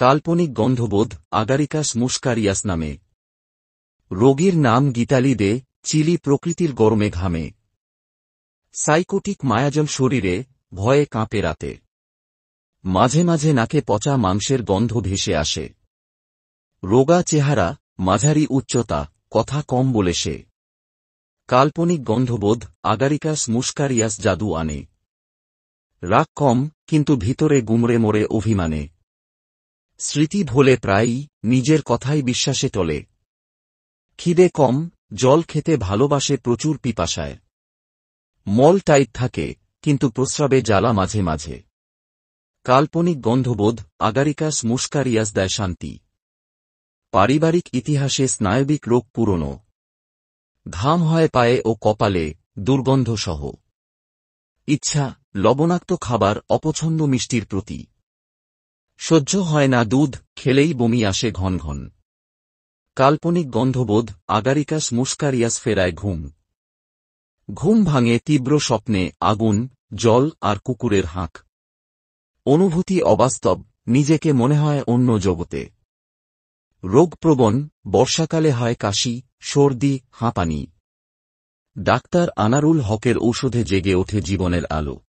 কাল্পনিক গন্ধবোধ আগারিকাস মুস্কারিয়াস নামে। রোগীর নাম গীতালি দে, চিলি প্রকৃতির গরমে ঘামে। সাইকোটিক মায়াজল শরীরে, ভয়ে কাঁপে রাতে। মাঝে মাঝে নাকে পচা মাংসের গন্ধ ভেসে আসে। রোগা চেহারা, মাঝারি উচ্চতা, কথা কম বলে সে। কাল্পনিক গন্ধবোধ আগারিকাস মুস্কারিয়াস জাদু আনে। রাগ কম, কিন্তু ভিতরে গুমড়ে মোড়ে অভিমানে। স্মৃতি ভোলে প্রায়ই, নিজের কথাই বিশ্বাসে টলে। খিদে কম, জল খেতে ভালোবাসে প্রচুর পিপাসায়। মল টাইট থাকে, কিন্তু প্রস্রাবে জ্বালা মাঝে মাঝে। কাল্পনিক গন্ধবোধ আগারিকাস মুস্কারিয়াস দেয় শান্তি। পারিবারিক ইতিহাসে স্নায়বিক রোগ পুরনো। ঘাম হয় পায়ে ও কপালে, দুর্গন্ধসহ। ইচ্ছা, লবণাক্ত খাবার অপছন্দ মিষ্টির প্রতি। সহ্য হয় না দুধ, খেলেই বমি আসে ঘন ঘন। কাল্পনিক গন্ধবোধ আগারিকাস মুস্কারিয়াস ফেরায় ঘুম। ঘুম ভাঙে তীব্র স্বপ্নে, আগুন, জল আর কুকুরের হাঁক। অনুভূতি অবাস্তব, নিজেকে মনে হয় অন্য জগতে। রোগপ্রবণ, বর্ষাকালে হয় কাশি, সর্দি, হাঁপানি। ডাক্তার আনারুল হকের ঔষধে জেগে ওঠে জীবনের আলো।